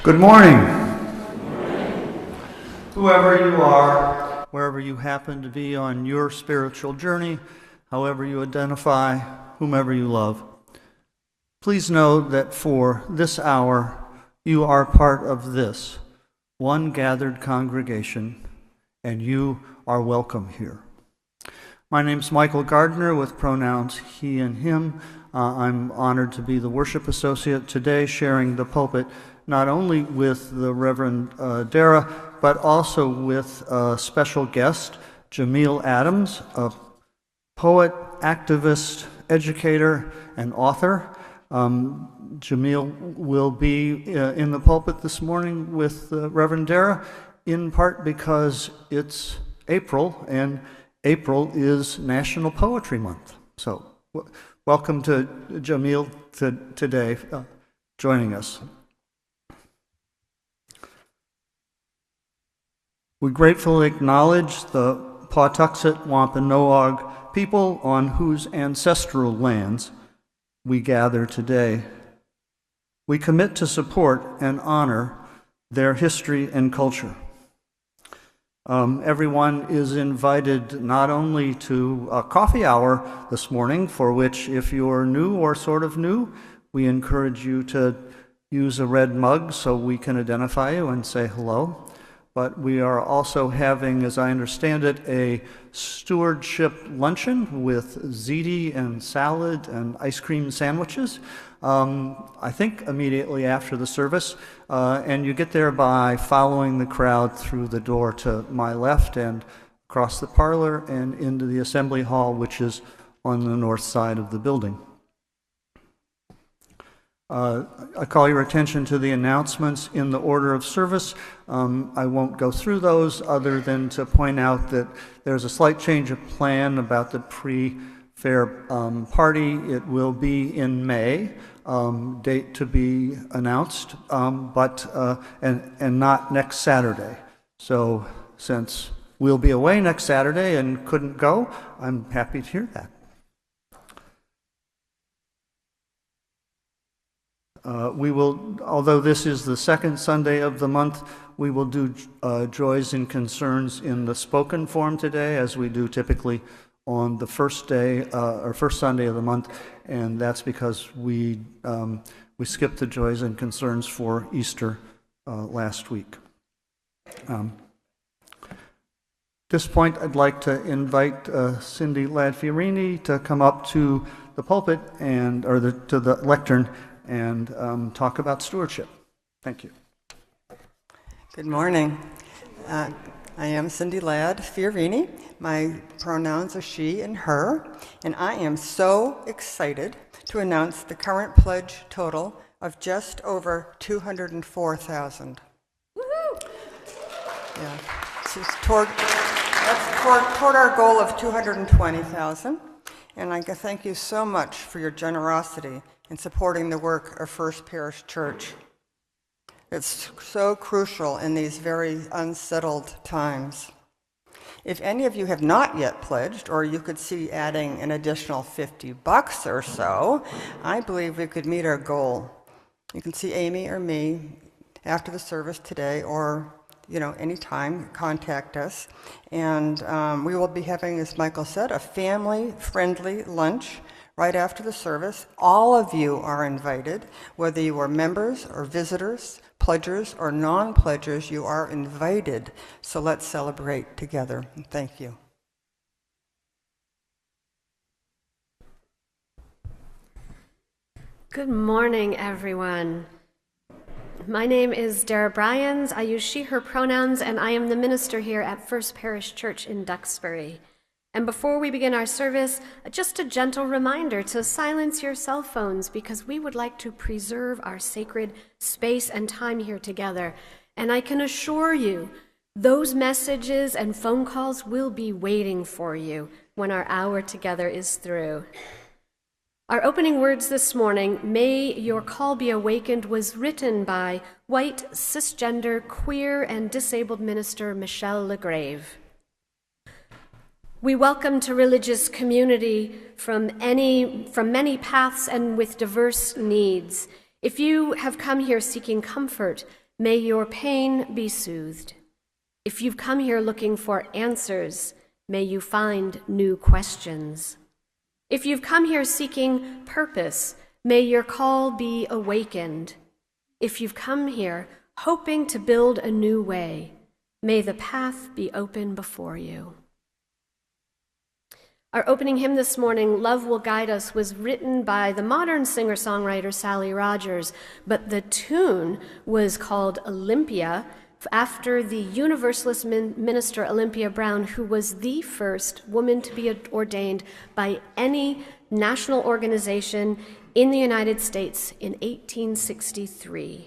Good morning. Whoever you are, wherever you happen to be on your spiritual journey, however you identify, whomever you love, please know that for this hour, you are part of this one gathered congregation, and you are welcome here. My name's Michael Gardner with pronouns he and him. I'm honored to be the worship associate today, sharing the pulpit not only with the Reverend Dara, but also with a special guest, Jamil Adams, a poet, activist, educator, and author. Jamil will be in the pulpit this morning with Reverend Dara, in part because it's April, and April is National Poetry Month. So welcome to Jamil today, joining us. We gratefully acknowledge the Pawtuxet Wampanoag people on whose ancestral lands we gather today. We commit to support and honor their history and culture. Everyone is invited not only to a coffee hour this morning, for which, if you're new or sort of new, we encourage you to use a red mug so we can identify you and say hello. But we are also having, as I understand it, a stewardship luncheon with ziti and salad and ice cream sandwiches, I think immediately after the service. And you get there by following the crowd through the door to my left and across the parlor and into the assembly hall, which is on the north side of the building. I call your attention to the announcements in the order of service. I won't go through those other than to point out that there's a slight change of plan about the pre-fair party. It will be in May, date to be announced, and not next Saturday. So since we'll be away next Saturday and couldn't go, I'm happy to hear that. We will, although this is the second Sunday of the month, we will do Joys and Concerns in the spoken form today, as we do typically on the first day or first Sunday of the month, and that's because we skipped the Joys and Concerns for Easter last week. At this point, I'd like to invite Cindy Ladd-Fiorini to come up to the pulpit to the lectern and talk about stewardship. Thank you. Good morning. I am Cindy Ladd-Fiorini. My pronouns are she and her, and I am so excited to announce the current pledge total of just over $204,000. Woohoo! Yeah, that's toward our goal of $220,000, and I thank you so much for your generosity in supporting the work of First Parish Church. It's so crucial in these very unsettled times. If any of you have not yet pledged, or you could see adding an additional $50 or so, I believe we could meet our goal. You can see Amy or me after the service today, or anytime, contact us. And we will be having, as Michael said, a family-friendly lunch right after the service. All of you are invited, whether you are members or visitors, pledgers or non-pledgers, you are invited. So let's celebrate together. Thank you. Good morning, everyone. My name is Dara Bryans. I use she, her pronouns, and I am the minister here at First Parish Church in Duxbury. And before we begin our service, just a gentle reminder to silence your cell phones, because we would like to preserve our sacred space and time here together. And I can assure you, those messages and phone calls will be waiting for you when our hour together is through. Our opening words this morning, "May Your Call Be Awakened," was written by white, cisgender, queer, and disabled minister Michelle LaGrave. We welcome to religious community from many paths and with diverse needs. If you have come here seeking comfort, may your pain be soothed. If you've come here looking for answers, may you find new questions. If you've come here seeking purpose, may your call be awakened. If you've come here hoping to build a new way, may the path be open before you. Our opening hymn this morning, Love Will Guide Us, was written by the modern singer-songwriter Sally Rogers, but the tune was called Olympia, after the Universalist minister Olympia Brown, who was the first woman to be ordained by any national organization in the United States in 1863.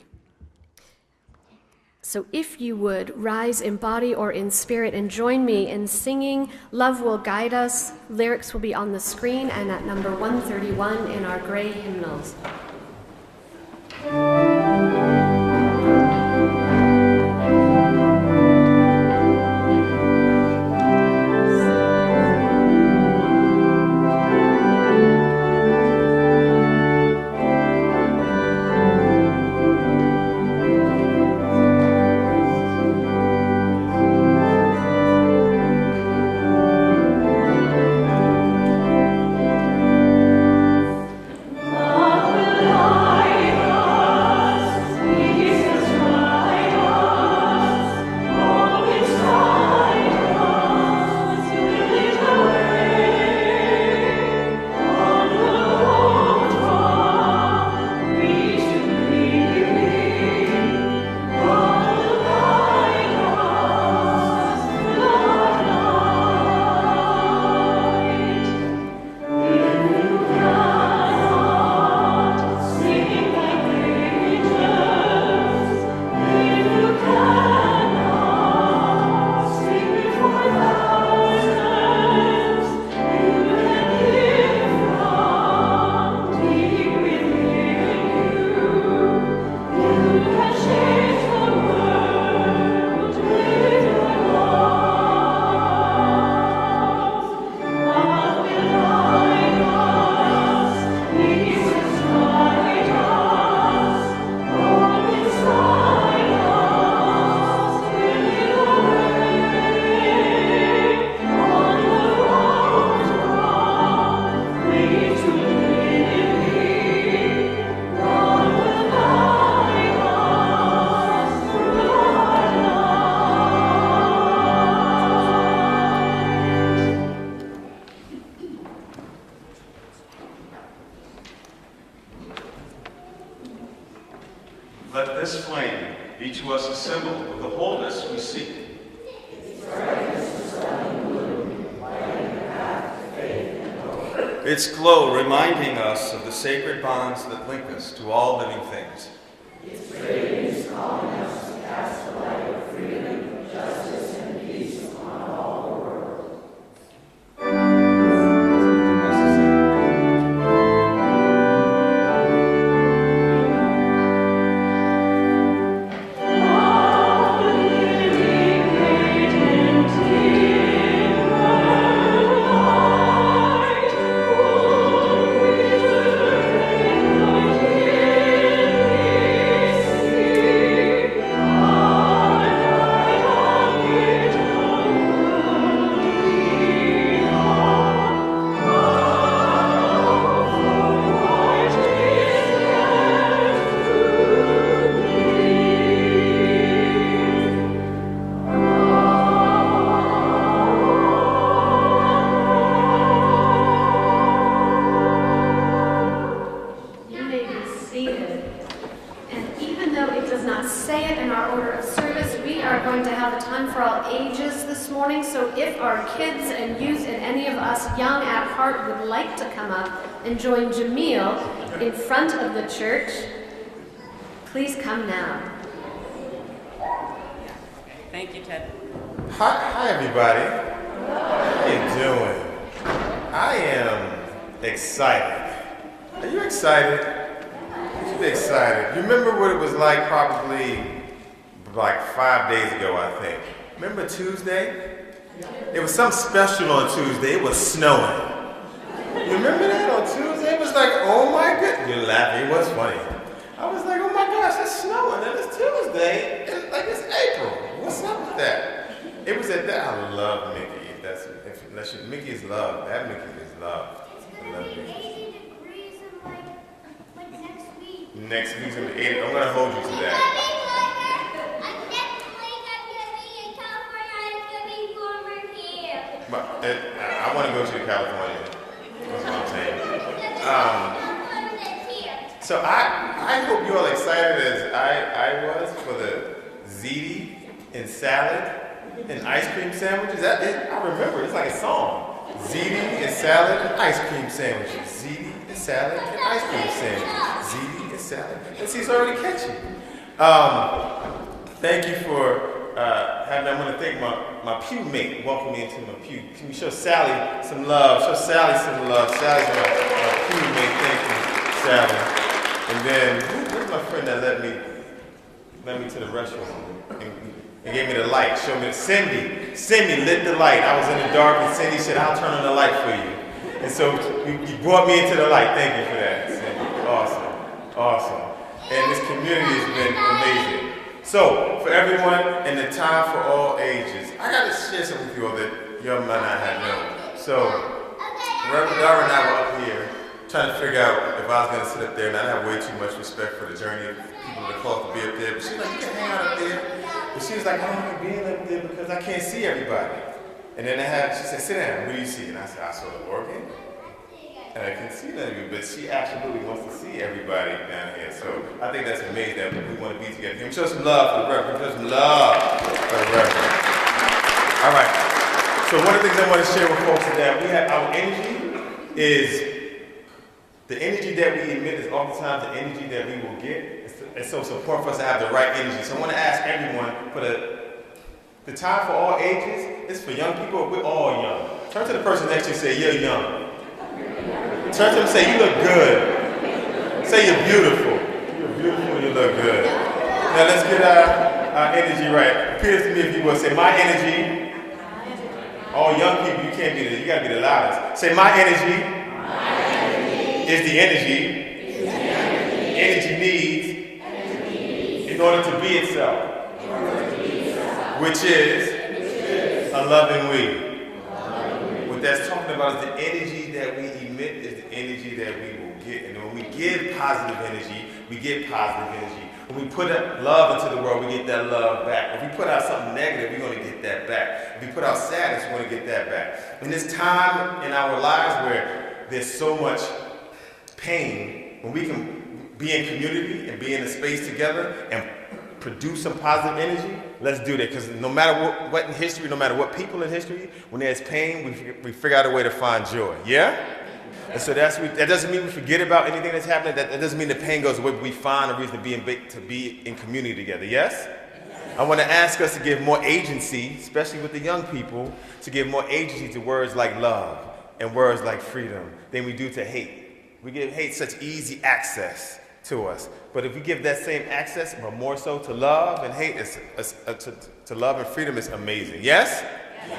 So if you would rise in body or in spirit and join me in singing Love Will Guide Us. Lyrics will be on the screen and at number 131 in our gray hymnals. Let this flame be to us a symbol of the wholeness we seek. Its glow reminding us of the sacred bonds that link us to all living things. Its radiance calling us to cast the light of freedom, justice, and peace upon all the world. And join Jamil in front of the church. Please come now. Thank you, Ted. Hi everybody. How you doing? I am excited. Are you excited? You should be excited. You remember what it was like probably like 5 days ago, I think. Remember Tuesday? It was something special on Tuesday. It was snowing. You remember that on Tuesday? It was like, oh my goodness. You're laughing. It was funny. I was like, oh my gosh, it's it's snowing and it's Tuesday, and like it's April. What's up with that? It was at that. I love Mickey. Mickey is love. That Mickey is love. I love It's gonna be Mickey. 80 degrees in like next week. Next week's gonna be 80. I'm gonna hold you to that. But I want to go to California. That's what I'm saying. So I hope you're all excited as I was for the ziti and salad and ice cream sandwiches. I remember, it's like a song. Ziti and salad and ice cream sandwiches. Ziti and salad and ice cream sandwiches. Ziti and salad. And see, it's already catchy. Thank you for having, I want to thank my pew mate welcoming me into my pew. Can we show Sally some love? Show Sally some love. Sally's my pew mate. Thank you, Sally. And then, who's my friend that led me to the restroom and gave me the light? Showed me Cindy. Cindy lit the light. I was in the dark and Cindy said, I'll turn on the light for you. And so you brought me into the light. Thank you for that, Cindy. Awesome. Awesome. And this community has been amazing. So, for everyone in the time for all ages, I got to share something with you all that y'all might not have known. So, Reverend Dara and I were up here trying to figure out if I was going to sit up there, and I have way too much respect for the journey of people that call to be up there. But she was like, you can hang out up there. But she was like, I don't like being up there because I can't see everybody. And then she said, sit down, what do you see? And I said, I saw the organ. And I can see none of you, but she absolutely wants to see everybody down here. So I think that's amazing that we want to be together. Can we show some love for the Reverend? Show some love for the Reverend. All right. So one of the things I want to share with folks is that we have our energy is the energy that we emit is oftentimes the energy that we will get. And so it's important for us to have the right energy. So I want to ask everyone for the time for all ages. It's for young people. We're all young. Turn to the person next to you and say, you're young. Turn to them and say, you look good. Say you're beautiful. You're beautiful, you look good. Now let's get our energy right. Repeat it to me if you will. Say, my energy. All young people, you can't be you gotta be the loudest. Say, my energy is the energy energy needs in order to be itself. Which is a loving we. What that's talking about is the energy that we emit is the energy that we will get. And when we give positive energy, we get positive energy. When we put love into the world, we get that love back. If we put out something negative, we're going to get that back. If we put out sadness, we're going to get that back. In this time in our lives where there's so much pain, when we can be in community and be in a space together and produce some positive energy, let's do that. Because no matter what in history, no matter what people in history, when there's pain, we figure out a way to find joy. Yeah? And so that doesn't mean we forget about anything that's happening. That doesn't mean the pain goes away, but we find a reason to be in community together. Yes? I want to ask us to give more agency, especially with the young people, to give more agency to words like love and words like freedom than we do to hate. We give hate such easy access to us. But if we give that same access, but more so to love and hate, to love and freedom is amazing. Yes?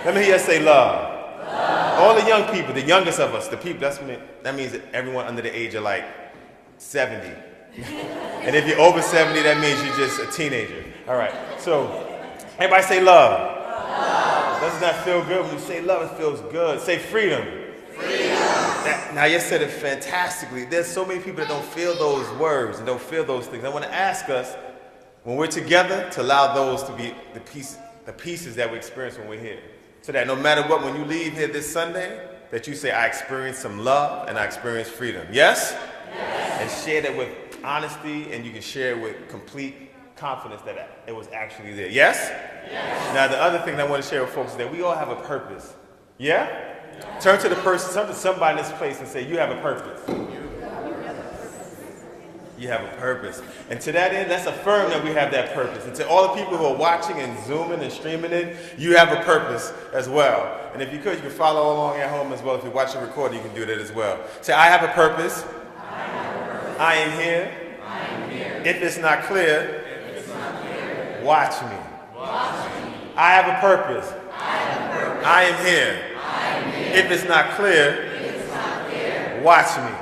Let me hear you say love. All the young people, the youngest of us, the people, that means that everyone under the age of like 70. And if you're over 70, that means you're just a teenager. All right, so everybody say love. Doesn't that feel good? When you say love, it feels good. Say freedom. Now you said it fantastically. There's so many people that don't feel those words and don't feel those things. I want to ask us, when we're together, to allow those to be the pieces that we experience when we're here. So that no matter what, when you leave here this Sunday, that you say, I experienced some love and I experienced freedom. Yes? Yes. And share that with honesty, and you can share with complete confidence that it was actually there. Yes? Yes. Now the other thing I want to share with folks is that we all have a purpose. Yeah? Yes. Turn to somebody in this place and say, you have a purpose. You have a purpose. And to that end, let's affirm that we have that purpose. And to all the people who are watching and zooming and streaming in, you have a purpose as well. And if you could, you can follow along at home as well. If you're watching the recording, you can do that as well. Say, I have a purpose. I am here. If it's not clear, watch me. I have a purpose. I am here. If it's not clear, watch me.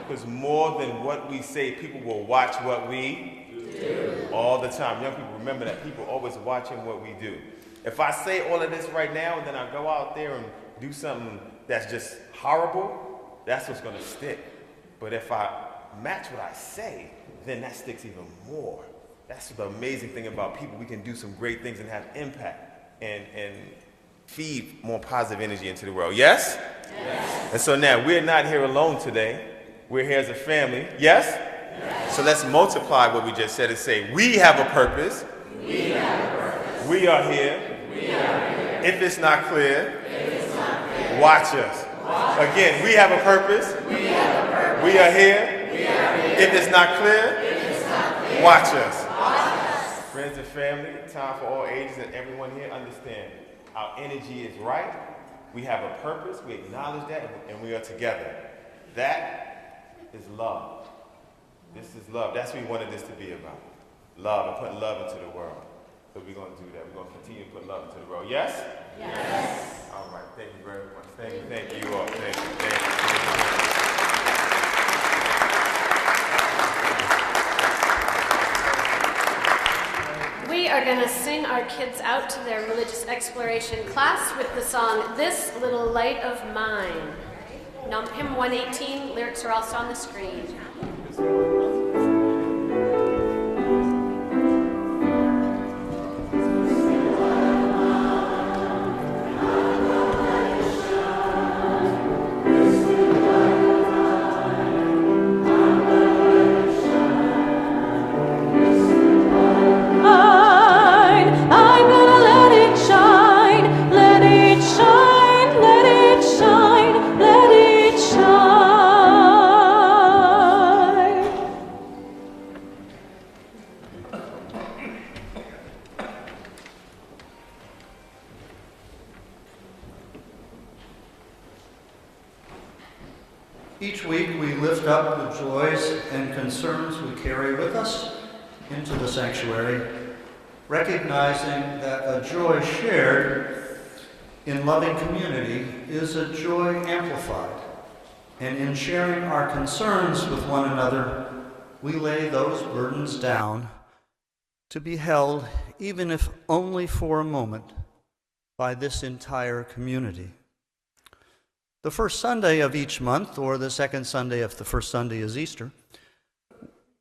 Because more than what we say, people will watch what we do. All the time. Young people, remember that people are always watching what we do. If I say all of this right now and then I go out there and do something that's just horrible, that's what's going to stick. But if I match what I say, then that sticks even more. That's the amazing thing about people. We can do some great things and have impact and feed more positive energy into the world. Yes? Yes. And so now we're not here alone today. We're here as a family. Yes? Yes. So let's multiply what we just said and say, we have a purpose. We have a purpose. We are here. We are here. If it's not clear, watch us. Again, we have a purpose. We have a purpose. We are here. We are here. If it's not clear, watch us. Friends and family, time for all ages and everyone here, understand our energy is right. We have a purpose. We acknowledge that, and we are together. That is love. This is love. That's what we wanted this to be about. Love and putting love into the world. So we're going to do that. We're going to continue to put love into the world. Yes? Yes. All right. Thank you very much. Thank you all. Thank you. We are going to sing our kids out to their religious exploration class with the song, This Little Light of Mine. Hymn 118, lyrics are also on the screen. Each week we lift up the joys and concerns we carry with us into the sanctuary, recognizing that a joy shared in loving community is a joy amplified. And in sharing our concerns with one another, we lay those burdens down to be held, even if only for a moment, by this entire community. The first Sunday of each month, or the second Sunday if the first Sunday is Easter,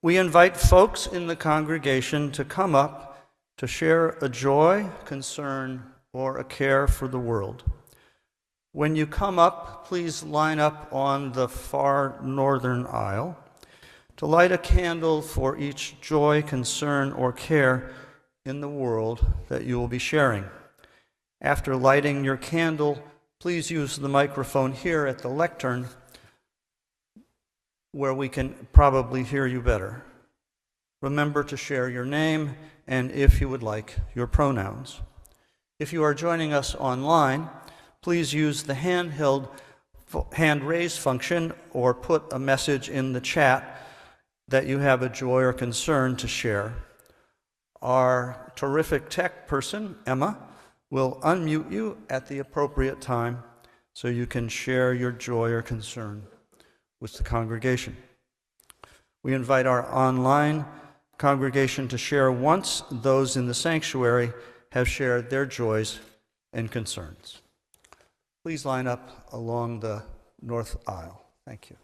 we invite folks in the congregation to come up to share a joy, concern, or a care for the world. When you come up, please line up on the far northern aisle to light a candle for each joy, concern, or care in the world that you will be sharing. After lighting your candle, please use the microphone here at the lectern where we can probably hear you better. Remember to share your name and, if you would like, your pronouns. If you are joining us online, please use the hand raise function or put a message in the chat that you have a joy or concern to share. Our terrific tech person, Emma, will unmute you at the appropriate time so you can share your joy or concern with the congregation. We invite our online congregation to share once those in the sanctuary have shared their joys and concerns. Please line up along the north aisle. Thank you.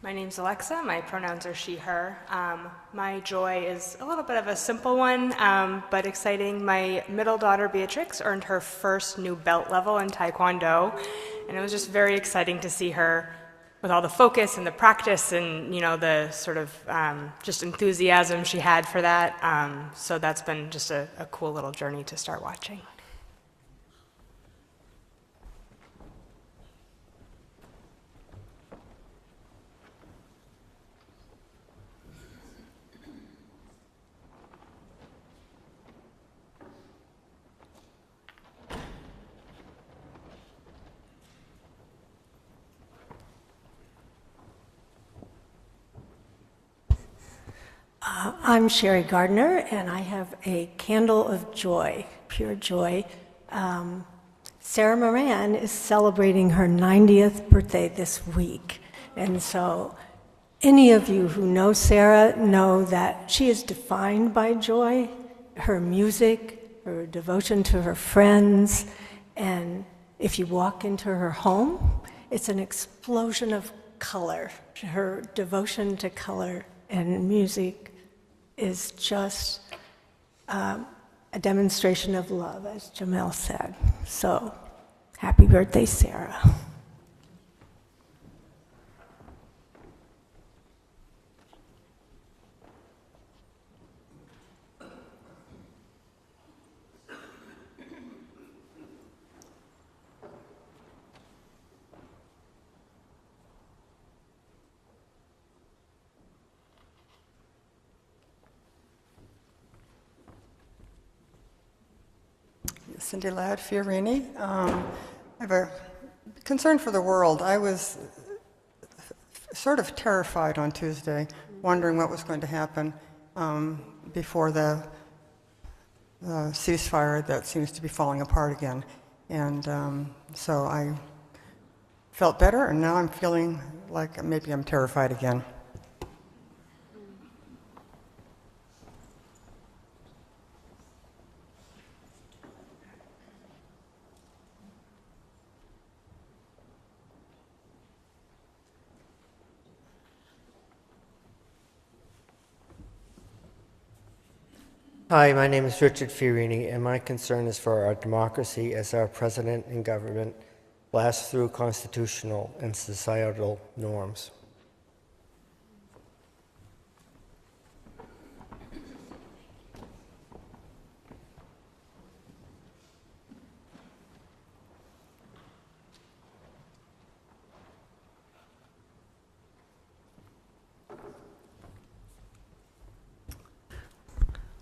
My name's Alexa. My pronouns are she, her. My joy is a little bit of a simple one, but exciting. My middle daughter, Beatrix, earned her first new belt level in Taekwondo, and it was just very exciting to see her with all the focus and the practice and, the sort of just enthusiasm she had for that. So that's been just a cool little journey to start watching. I'm Sherry Gardner, and I have a candle of joy, pure joy. Sarah Moran is celebrating her 90th birthday this week. And so any of you who know Sarah know that she is defined by joy, her music, her devotion to her friends, and if you walk into her home, it's an explosion of color. Her devotion to color and music is just a demonstration of love, as Jamel said. So, happy birthday, Sarah. Cindy Ladd Fiorini. I have a concern for the world. I was sort of terrified on Tuesday, wondering what was going to happen before the ceasefire that seems to be falling apart again. And so I felt better, and now I'm feeling like maybe I'm terrified again. Hi, my name is Richard Fiorini, and my concern is for our democracy as our president and government blast through constitutional and societal norms.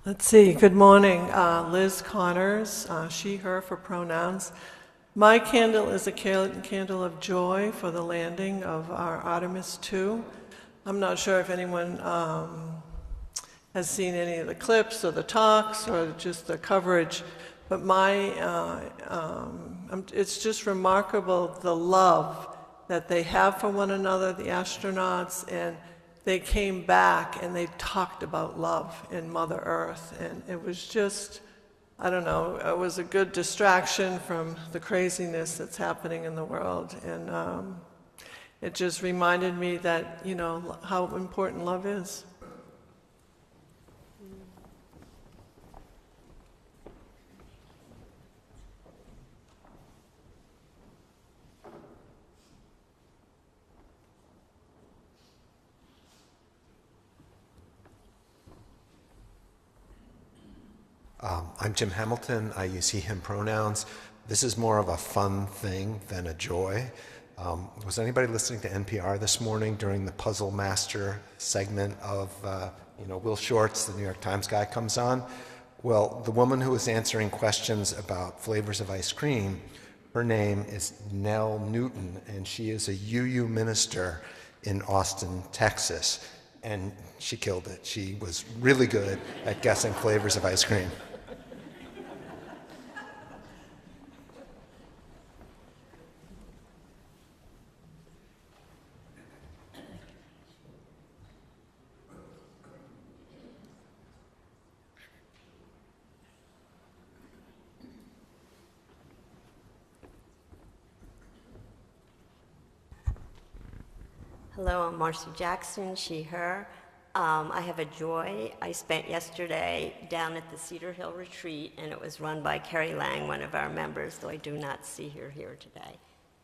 Let's see, good morning. Liz Connors, she, her for pronouns. My candle is a candle of joy for the landing of our Artemis II. I'm not sure if anyone has seen any of the clips or the talks or just the coverage, but it's just remarkable the love that they have for one another, the astronauts, and they came back and they talked about love in Mother Earth, and it was just, I don't know, it was a good distraction from the craziness that's happening in the world, and it just reminded me that, you know, how important love is. I'm Jim Hamilton. I use he, him pronouns. This is more of a fun thing than a joy. Was anybody listening to NPR this morning during the Puzzle Master segment of, Will Shortz, the New York Times guy, comes on? Well, the woman who was answering questions about flavors of ice cream, her name is Nell Newton, and she is a UU minister in Austin, Texas. And she killed it. She was really good at guessing flavors of ice cream. Hello, I'm Marcy Jackson, she, her. I have a joy. I spent yesterday down at the Cedar Hill Retreat, and it was run by Carrie Lang, one of our members, though I do not see her here today.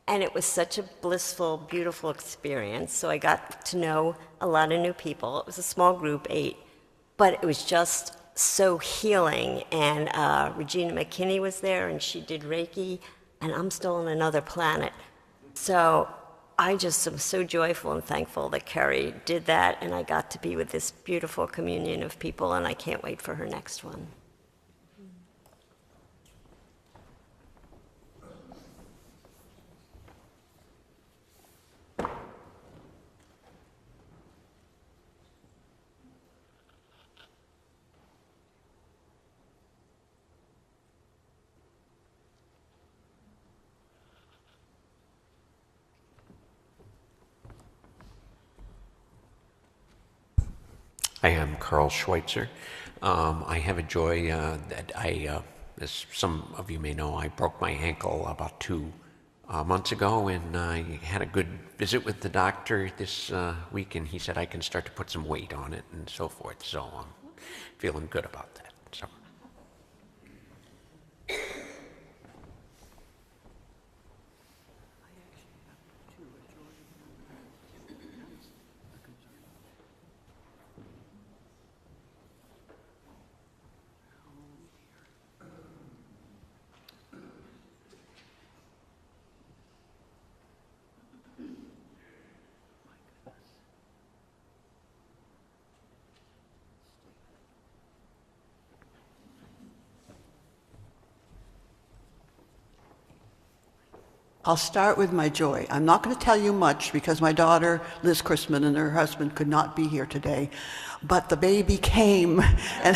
And it was such a blissful, beautiful experience. So I got to know a lot of new people. It was a small group, 8, but it was just so healing. And Regina McKinney was there, and she did Reiki, and I'm still on another planet. So I just am so joyful and thankful that Carrie did that, and I got to be with this beautiful communion of people, and I can't wait for her next one. I am Carl Schweitzer. I have a joy that as some of you may know, I broke my ankle about 2 months ago, and I had a good visit with the doctor this week, and he said I can start to put some weight on it and so forth. So I'm feeling good about that. So. I'll start with my joy. I'm not going to tell you much because my daughter, Liz Chrisman, and her husband could not be here today. But the baby came, and,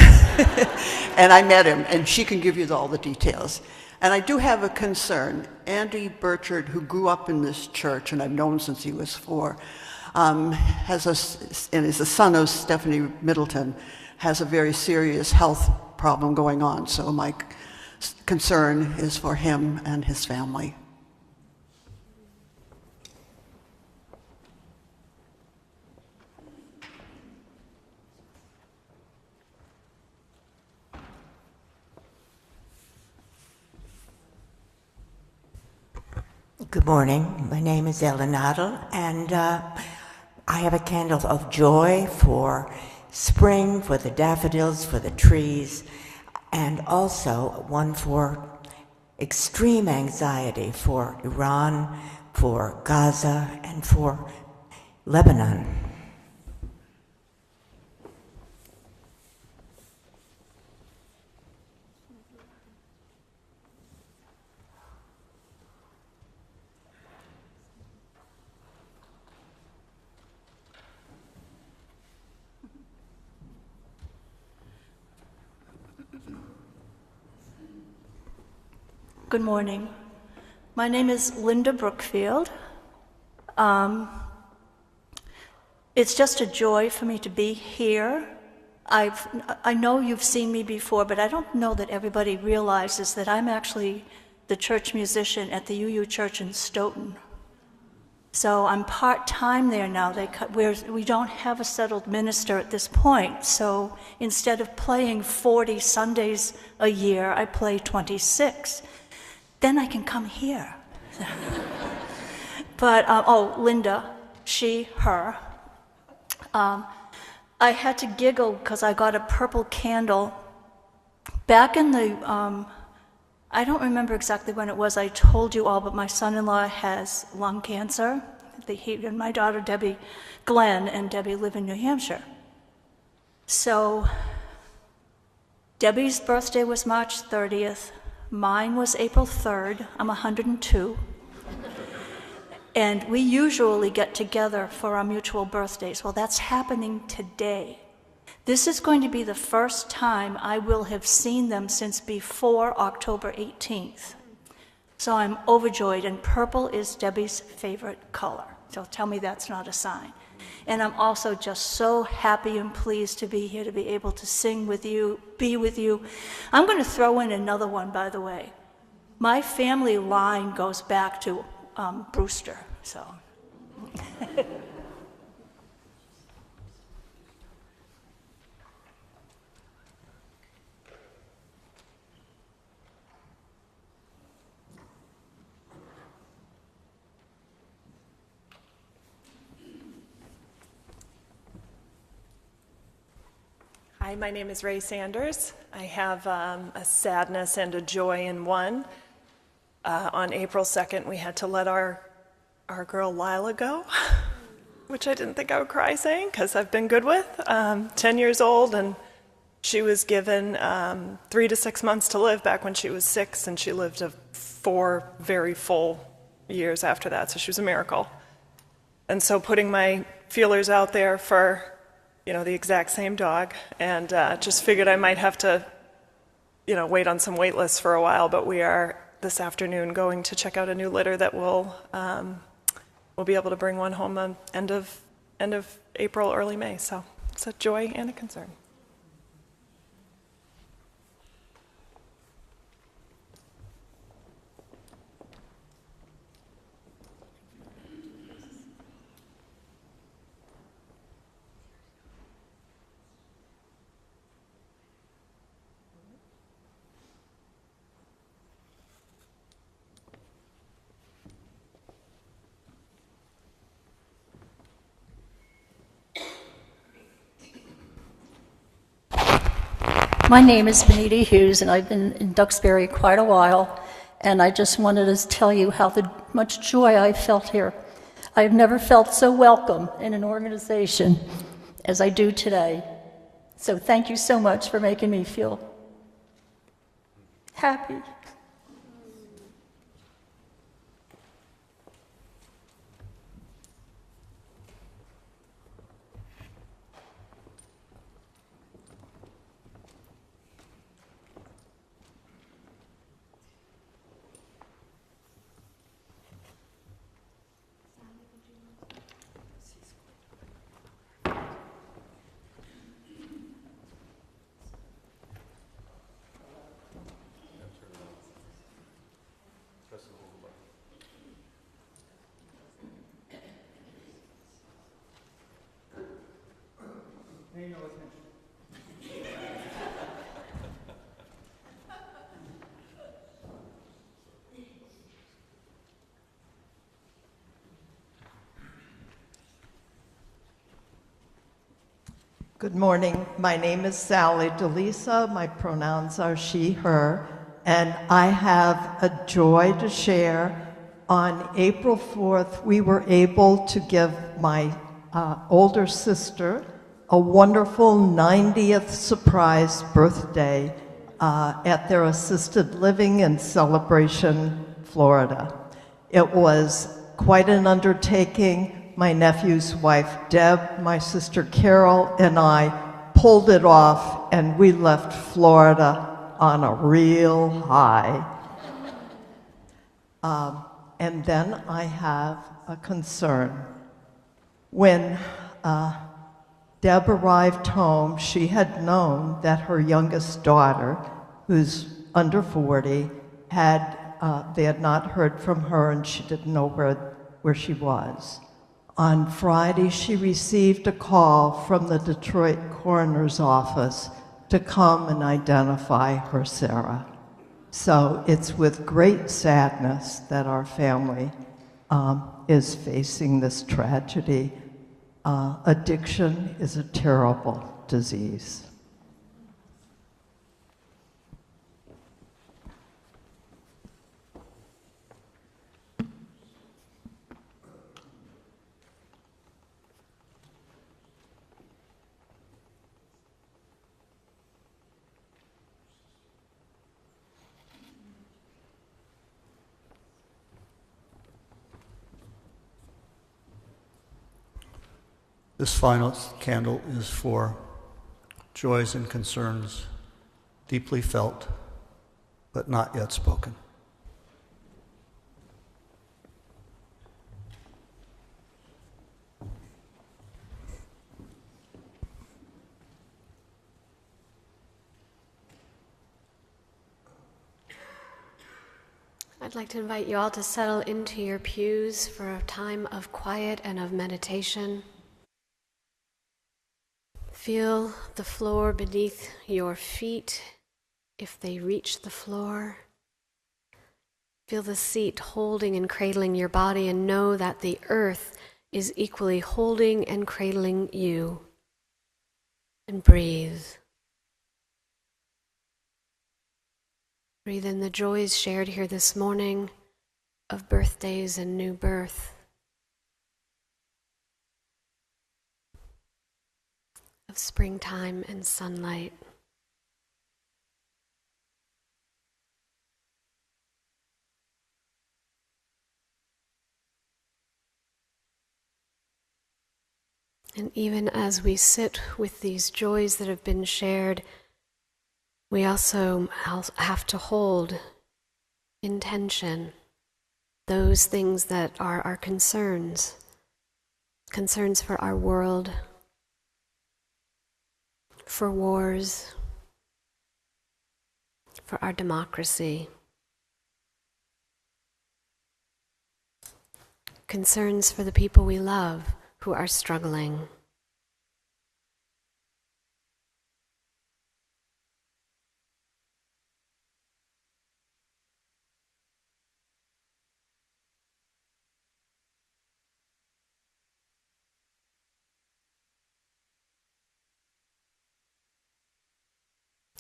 and I met him, and she can give you all the details. And I do have a concern. Andy Burchard, who grew up in this church, and I've known since he was 4, and is a son of Stephanie Middleton, has a very serious health problem going on. So my concern is for him and his family. Good morning. My name is Ellen Adel, and I have a candle of joy for spring, for the daffodils, for the trees, and also one for extreme anxiety for Iran, for Gaza, and for Lebanon. Good morning. My name is Linda Brookfield. It's just a joy for me to be here. I know you've seen me before, but I don't know that everybody realizes that I'm actually the church musician at the UU Church in Stoughton. So I'm part-time there now. We don't have a settled minister at this point. So instead of playing 40 Sundays a year, I play 26. Then I can come here. But, Linda, she, her. I had to giggle because I got a purple candle. Back in the, I don't remember exactly when it was, I told you all, but my son-in-law has lung cancer. He and my daughter, Debbie Glenn, and Debbie live in New Hampshire. So Debbie's birthday was March 30th. Mine was April 3rd. I'm 102. And we usually get together for our mutual birthdays. Well, that's happening today. This is going to be the first time I will have seen them since before October 18th. So I'm overjoyed, and purple is Debbie's favorite color. So tell me that's not a sign. And I'm also just so happy and pleased to be here, to be able to sing with you, be with you. I'm going to throw in another one, by the way. My family line goes back to Brewster, so. Hi, my name is Ray Sanders. I have a sadness and a joy in one. On April 2nd, we had to let our girl Lila go, which I didn't think I would cry saying because I've been good with. 10 years old, and she was given 3 to 6 months to live back when she was 6, and she lived 4 very full years after that, so she was a miracle. And so putting my feelers out there for the exact same dog, and just figured I might have to, wait on some wait lists for a while, but we are this afternoon going to check out a new litter that we'll be able to bring one home on end of April, early May, so It's a joy and a concern. My name is Benita Hughes, and I've been in Duxbury quite a while, and I just wanted to tell you how much joy I felt here. I've never felt so welcome in an organization as I do today. So thank you so much for making me feel happy. Pay no attention. Good morning. My name is Sally DeLisa. My pronouns are she, her, and I have a joy to share. On April 4th, we were able to give my older sister a wonderful 90th surprise birthday at their assisted living in Celebration, Florida. It was quite an undertaking. My nephew's wife, Deb, my sister Carol, and I pulled it off, and we left Florida on a real high. And then I have a concern. When Deb arrived home, she had known that her youngest daughter, who's under 40, they had not heard from her, and she didn't know where she was. On Friday, she received a call from the Detroit coroner's office to come and identify her Sarah. So it's with great sadness that our family is facing this tragedy. Addiction is a terrible disease. This final candle is for joys and concerns deeply felt, but not yet spoken. I'd like to invite you all to settle into your pews for a time of quiet and of meditation. Feel the floor beneath your feet, if they reach the floor. Feel the seat holding and cradling your body, and know that the earth is equally holding and cradling you. And breathe. Breathe in the joys shared here this morning of birthdays and new birth, of springtime and sunlight. And even as we sit with these joys that have been shared, we also have to hold in tension those things that are our concerns for our world, for wars, for our democracy, concerns for the people we love who are struggling.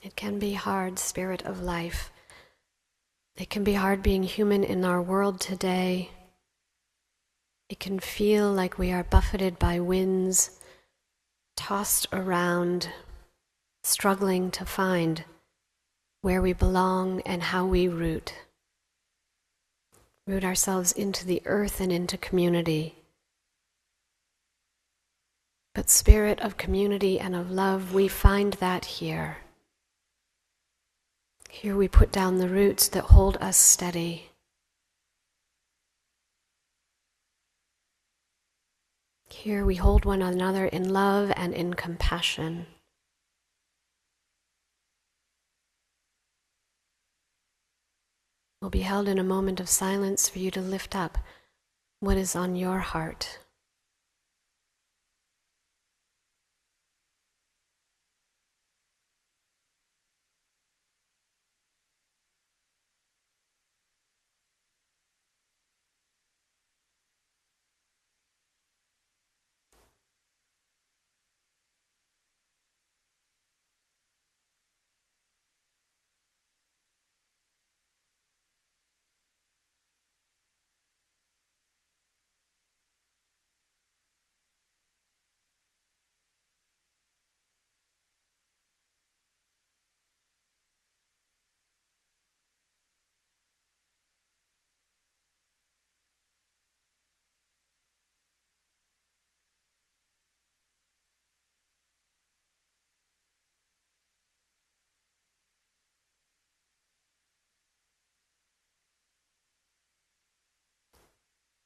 It can be hard, Spirit of Life. It can be hard being human in our world today. It can feel like we are buffeted by winds, tossed around, struggling to find where we belong and how we root ourselves into the earth and into community. But Spirit of community and of love, we find that here. Here we put down the roots that hold us steady. Here we hold one another in love and in compassion. We'll be held in a moment of silence for you to lift up what is on your heart.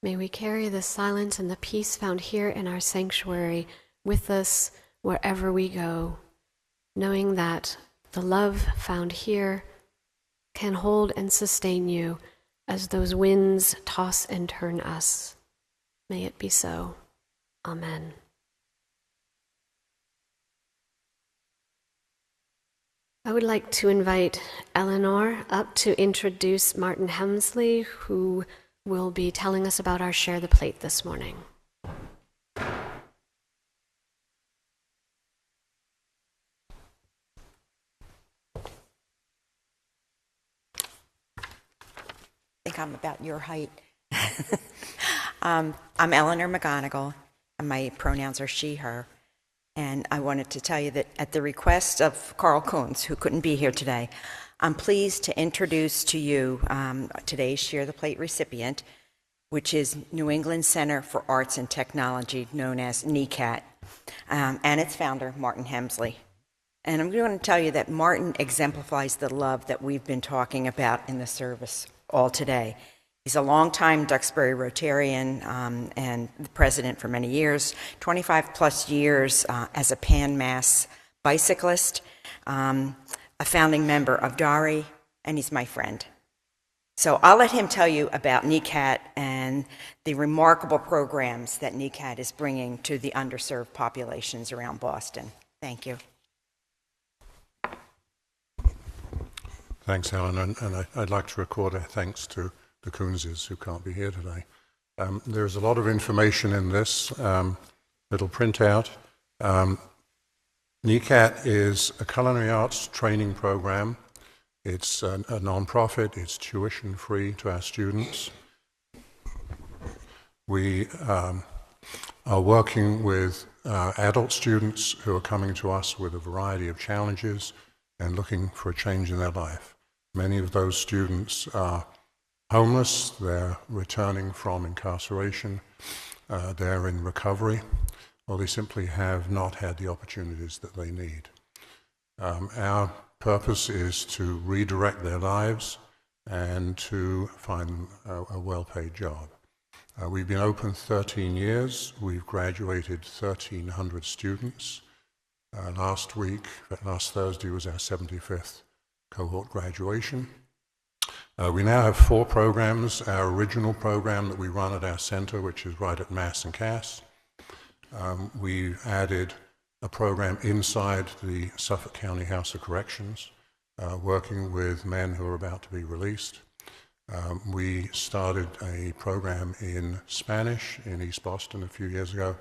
May we carry the silence and the peace found here in our sanctuary with us wherever we go, knowing that the love found here can hold and sustain you as those winds toss and turn us. May it be so. Amen. I would like to invite Eleanor up to introduce Martin Hemsley, who will be telling us about our Share the Plate this morning. I think I'm about your height. I'm Eleanor McGonigal, and my pronouns are she, her. And I wanted to tell you that at the request of Carl Coons, who couldn't be here today, I'm pleased to introduce to you today's Share the Plate recipient, which is New England Center for Arts and Technology, known as NECAT, and its founder, Martin Hemsley. And I'm going to tell you that Martin exemplifies the love that we've been talking about in the service all today. He's a longtime Duxbury Rotarian and the president for many years, 25 plus years as a Pan Mass bicyclist, a founding member of DARI, and he's my friend. So I'll let him tell you about NECAT and the remarkable programs that NECAT is bringing to the underserved populations around Boston. Thank you. Thanks, Helen, and I'd like to record a thanks to the Coonses who can't be here today. There's a lot of information in this little printout. NECAT is a culinary arts training program. It's a non-profit. It's tuition-free to our students. We are working with adult students who are coming to us with a variety of challenges and looking for a change in their life. Many of those students are homeless, they're returning from incarceration, they're in recovery, or they simply have not had the opportunities that they need. Our purpose is to redirect their lives and to find a well-paid job. We've been open 13 years. We've graduated 1,300 students. Last Thursday was our 75th cohort graduation. We now have 4 programs. Our original program that we run at our center, which is right at Mass and Cass. We added a program inside the Suffolk County House of Corrections, working with men who are about to be released. We started a program in Spanish in East Boston a few years ago,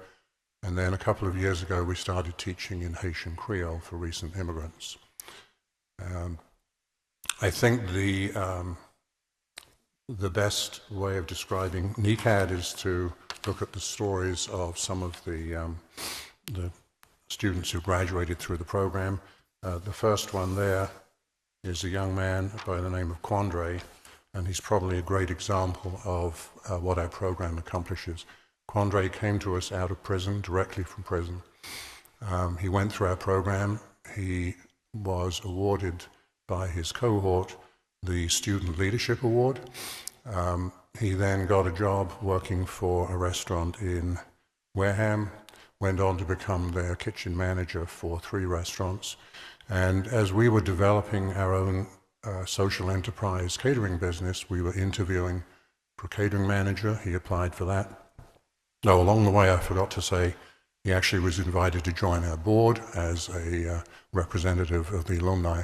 and then a couple of years ago we started teaching in Haitian Creole for recent immigrants. I think the best way of describing NECAD is to look at the stories of some of the students who graduated through the program. The first one there is a young man by the name of Quandre, and he's probably a great example of what our program accomplishes. Quandre came to us out of prison, directly from prison. He went through our program. He was awarded by his cohort the Student Leadership Award. He then got a job working for a restaurant in Wareham, went on to become their kitchen manager for 3 restaurants. And as we were developing our own social enterprise catering business, we were interviewing for a catering manager. He applied for that. No, along the way, I forgot to say, he actually was invited to join our board as a representative of the alumni.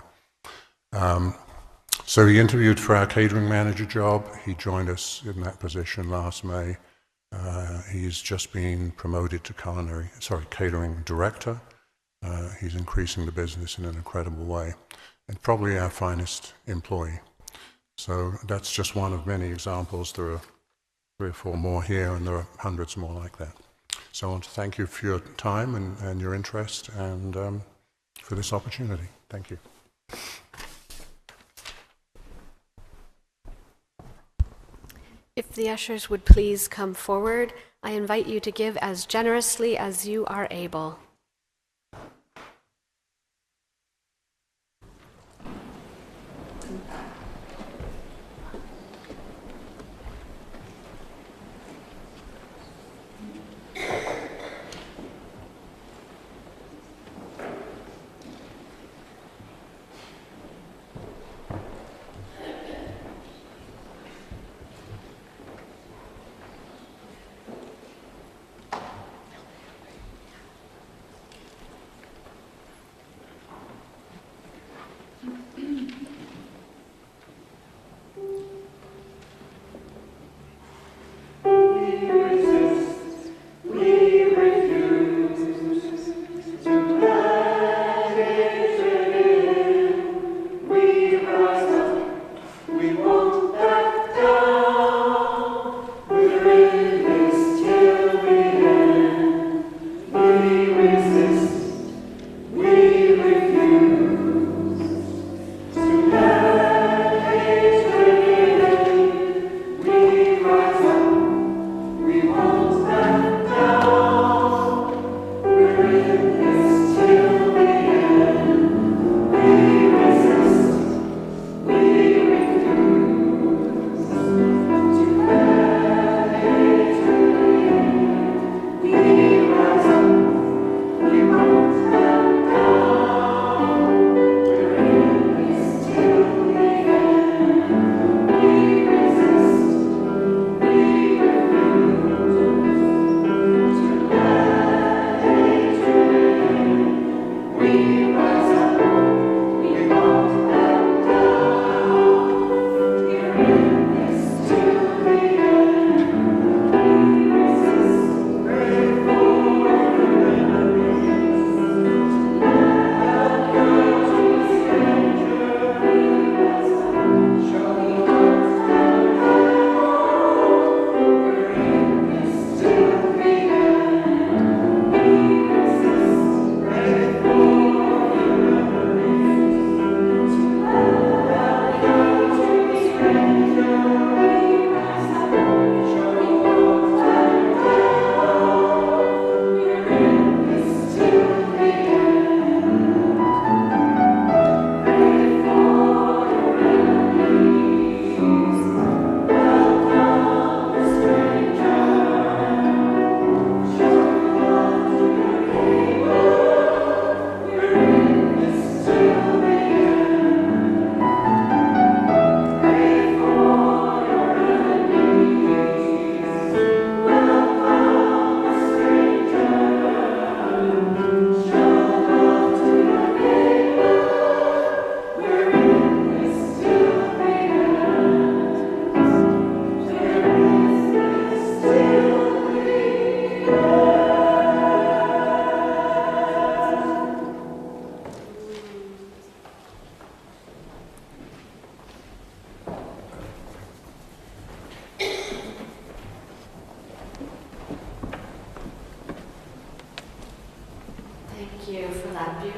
So he interviewed for our catering manager job. He joined us in that position last May. He's just been promoted to catering director. He's increasing the business in an incredible way, and probably our finest employee. So that's just one of many examples. There are 3 or 4 more here, and there are hundreds more like that. So I want to thank you for your time and your interest, and for this opportunity. Thank you. If the ushers would please come forward, I invite you to give as generously as you are able.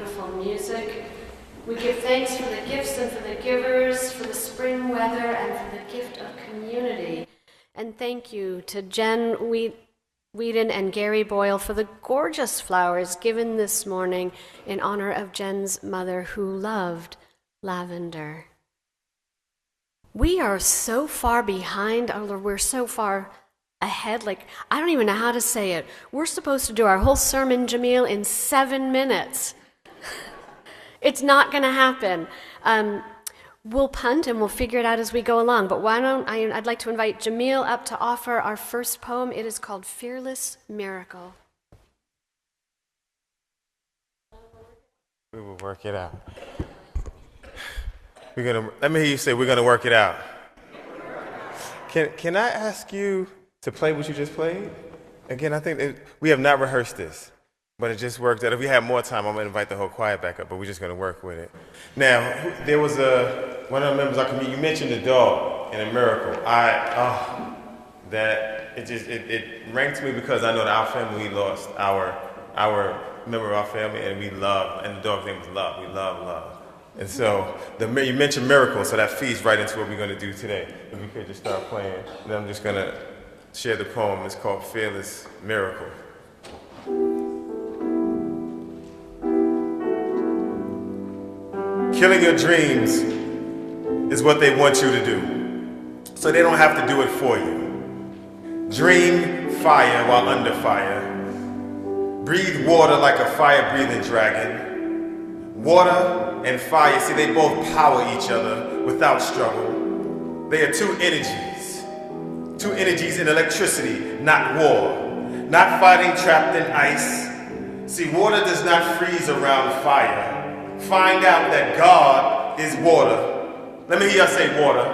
beautiful music. We give thanks for the gifts and for the givers, for the spring weather, and for the gift of community. And thank you to Jen Whedon and Gary Boyle for the gorgeous flowers given this morning in honor of Jen's mother who loved lavender. We are so far behind, or we're so far ahead, like, I don't even know how to say it. We're supposed to do our whole sermon, Jamil, in 7 minutes. It's not going to happen. We'll punt and we'll figure it out as we go along. But I'd like to invite Jamil up to offer our first poem. It is called Fearless Miracle. We will work it out. Let me hear you say, we're gonna work it out. Can I ask you to play what you just played? Again, I think we have not rehearsed this, but it just worked out. If we have more time, I'm gonna invite the whole choir back up, but we're just gonna work with it. Now, there was one of the members of our community, you mentioned the dog and a miracle. It rang to me because I know that our family lost our member of our family, and we love, and the dog's name was Love. We love. And so, you mentioned miracle, so that feeds right into what we're going to do today. If we could just start playing, then I'm just going to share the poem. It's called Fearless Miracle. Killing your dreams is what they want you to do, so they don't have to do it for you. Dream fire while under fire. Breathe water like a fire-breathing dragon. Water and fire, see, they both power each other without struggle. They are two energies in electricity, not war, not fighting trapped in ice. See, water does not freeze around fire. Find out that God is water. Let me hear you say water.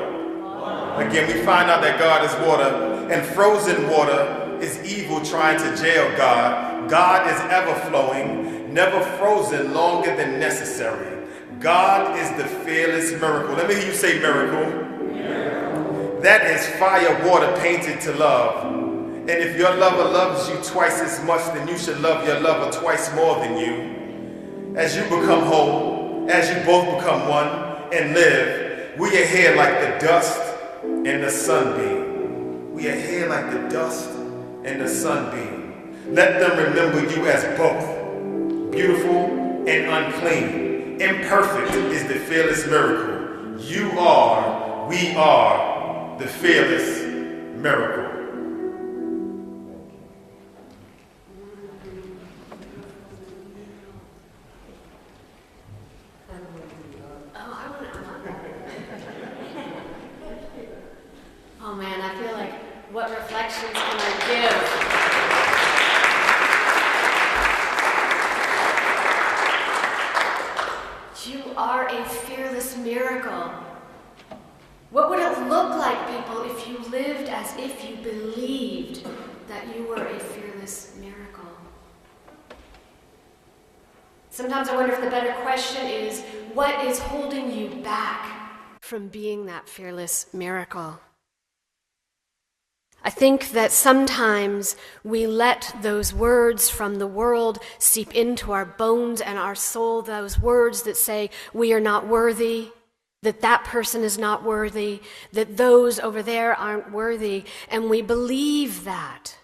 Again, we find out that God is water, and frozen water is evil trying to jail God. God is ever flowing, never frozen longer than necessary. God is the fearless miracle. Let me hear you say miracle. That is fire, water painted to love. And if your lover loves you twice as much, then you should love your lover twice more than you. As you become whole, as you both become one and live, we are here like the dust and the sunbeam. We are here like the dust and the sunbeam. Let them remember you as both, beautiful and unclean. Imperfect is the fearless miracle. You are, we are the fearless miracle. Oh man, I feel like, what reflections can I give? You are a fearless miracle. What would it look like, people, if you lived as if you believed that you were a fearless miracle? Sometimes I wonder if the better question is, what is holding you back from being that fearless miracle? I think that sometimes we let those words from the world seep into our bones and our soul, those words that say we are not worthy, that that person is not worthy, that those over there aren't worthy, and we believe that,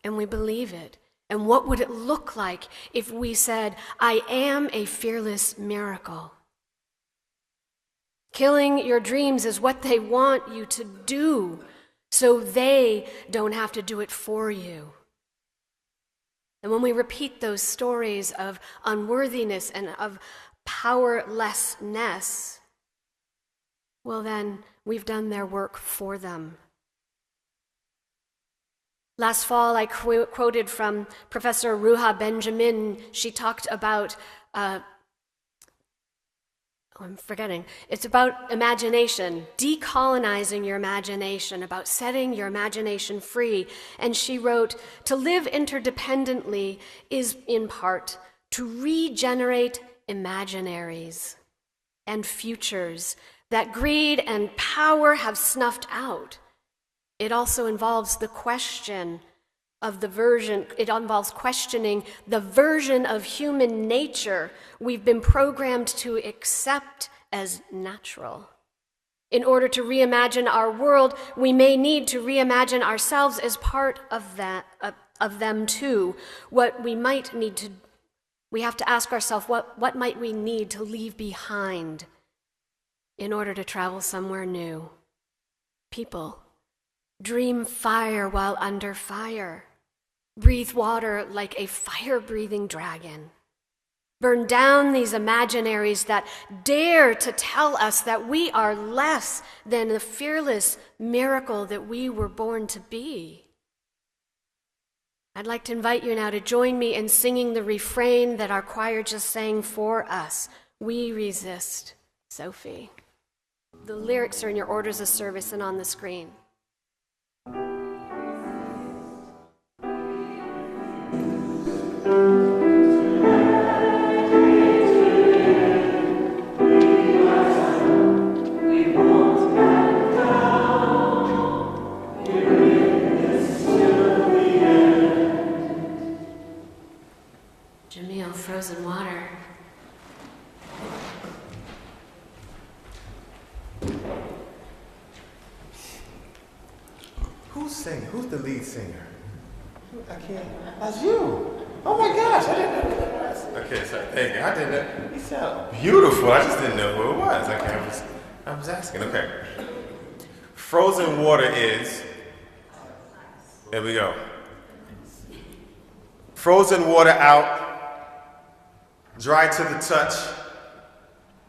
and we believe it. And what would it look like if we said, I am a fearless miracle? Killing your dreams is what they want you to do, so they don't have to do it for you. And when we repeat those stories of unworthiness and of powerlessness, well then, we've done their work for them. Last fall, I quoted from Professor Ruha Benjamin. She talked about It's about imagination, decolonizing your imagination, about setting your imagination free. And she wrote, to live interdependently is, in part, to regenerate imaginaries and futures that greed and power have snuffed out. It also involves the question of the version, it involves questioning the version of human nature we've been programmed to accept as natural. In order to reimagine our world, we may need to reimagine ourselves as part of that, of them too. We have to ask ourselves, what might we need to leave behind in order to travel somewhere new? People, dream fire while under fire. Breathe water like a fire-breathing dragon. Burn down these imaginaries that dare to tell us that we are less than the fearless miracle that we were born to be. I'd like to invite you now to join me in singing the refrain that our choir just sang for us. We resist, Sophie. The lyrics are in your orders of service and on the screen. Jamil, Frozen Water. Who's singing? Who's the lead singer? I can't. That's you. Oh my gosh, I didn't know. Okay, sorry. Thank you. I didn't know. You sound beautiful. I just didn't know who it was. I was asking. Okay. Frozen Water is. There we go. Frozen water out, dry to the touch,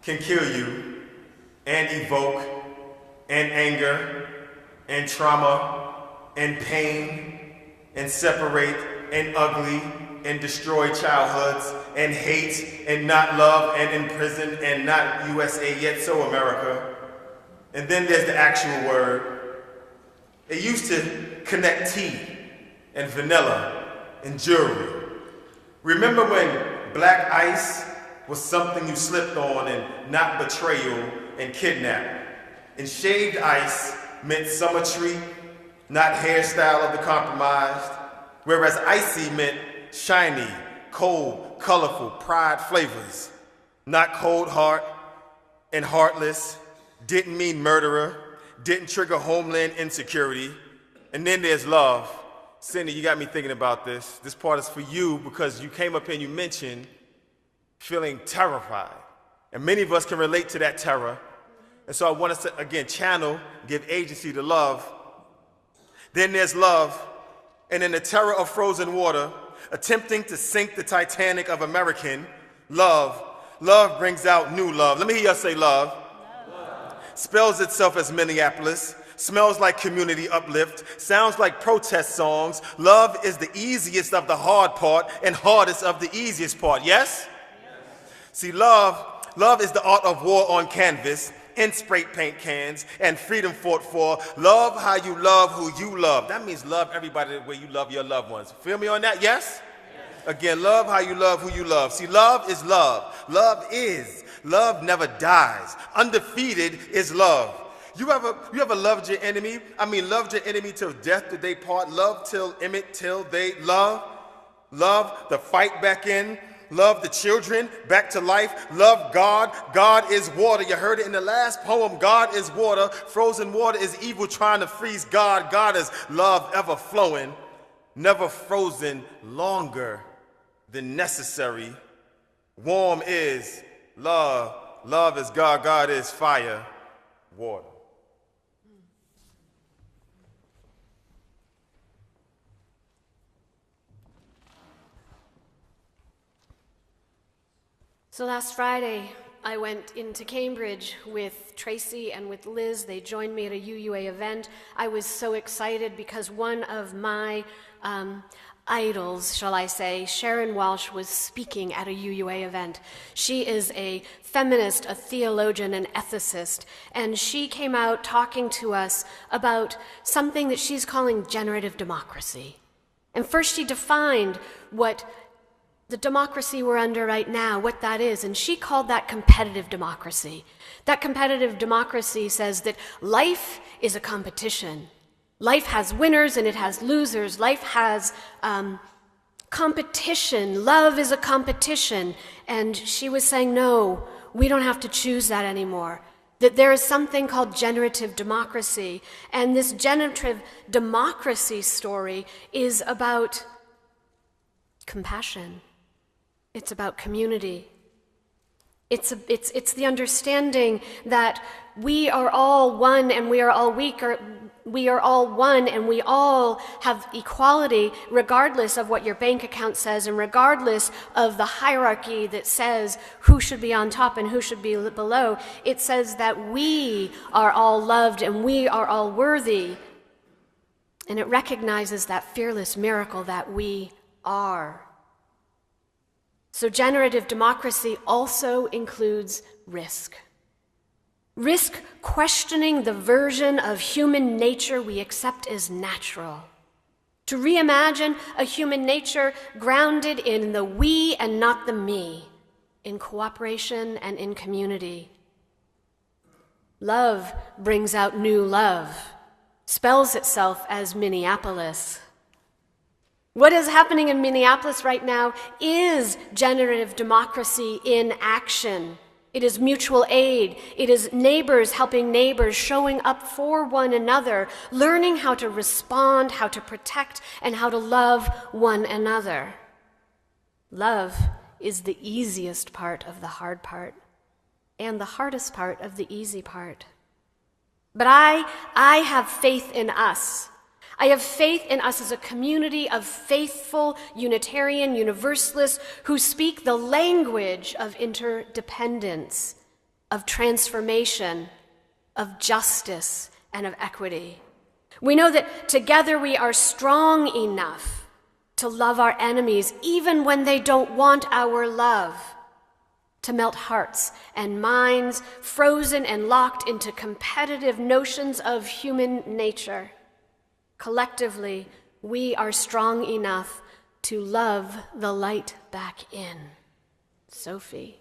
can kill you and evoke and anger and trauma and pain and separate and ugly and destroy childhoods and hate and not love and imprison and not USA yet so America. And then there's the actual word. It used to connect tea and vanilla and jewelry. Remember when black ice was something you slipped on and not betrayal and kidnap? And shaved ice meant summer treat, not hairstyle of the compromised. Whereas icy meant shiny, cold, colorful, pride flavors. Not cold heart and heartless, didn't mean murderer, didn't trigger homeland insecurity. And then there's love. Cindy, you got me thinking about this. This part is for you because you came up here and you mentioned feeling terrified. And many of us can relate to that terror. And so I want us to, again, channel, give agency to love. Then there's love. And in the terror of frozen water, attempting to sink the Titanic of American, love brings out new love. Let me hear y'all say love. Love. Spells itself as Minneapolis. Smells like community uplift, sounds like protest songs. Love is the easiest of the hard part and hardest of the easiest part, yes? See, love is the art of war on canvas, in spray paint cans, and freedom fought for. Love how you love who you love. That means love everybody the way you love your loved ones. Feel me on that, yes? Again, love how you love who you love. See, love is love. Love never dies. Undefeated is love. You ever loved your enemy? I mean, loved your enemy till death do they part. Love till Emmett till they love. Love the fight back in. Love the children back to life. Love God. God is water. You heard it in the last poem. God is water. Frozen water is evil trying to freeze God. God is love ever flowing, never frozen longer than necessary. Warm is love. Love is God. God is fire, water. So last Friday, I went into Cambridge with Tracy and with Liz. They joined me at a UUA event. I was so excited because one of my idols, shall I say, Sharon Walsh, was speaking at a UUA event. She is a feminist, a theologian, an ethicist, and she came out talking to us about something that she's calling generative democracy. And first she defined what the democracy we're under right now, what that is, and she called that competitive democracy. That competitive democracy says that life is a competition, Life has winners and it has losers. Life has competition. Love is a competition. And she was saying, no, we don't have to choose that anymore. That there is something called generative democracy. And this generative democracy story is about compassion. It's about community. It's the understanding that we are all one and we are all we are all one and we all have equality regardless of what your bank account says and regardless of the hierarchy that says who should be on top and who should be below. It says that we are all loved and we are all worthy. And it recognizes that fearless miracle that we are. So generative democracy also includes risk. Risk questioning the version of human nature we accept as natural. To reimagine a human nature grounded in the we and not the me, in cooperation and in community. Love brings out new love, spells itself as Minneapolis. What is happening in Minneapolis right now is generative democracy in action. It is mutual aid. It is neighbors helping neighbors, showing up for one another, learning how to respond, how to protect, and how to love one another. Love is the easiest part of the hard part, and the hardest part of the easy part. But I have faith in us. I have faith in us as a community of faithful Unitarian Universalists who speak the language of interdependence, of transformation, of justice, and of equity. We know that together we are strong enough to love our enemies even when they don't want our love, to melt hearts and minds frozen and locked into competitive notions of human nature. Collectively, we are strong enough to love the light back in. Sophie.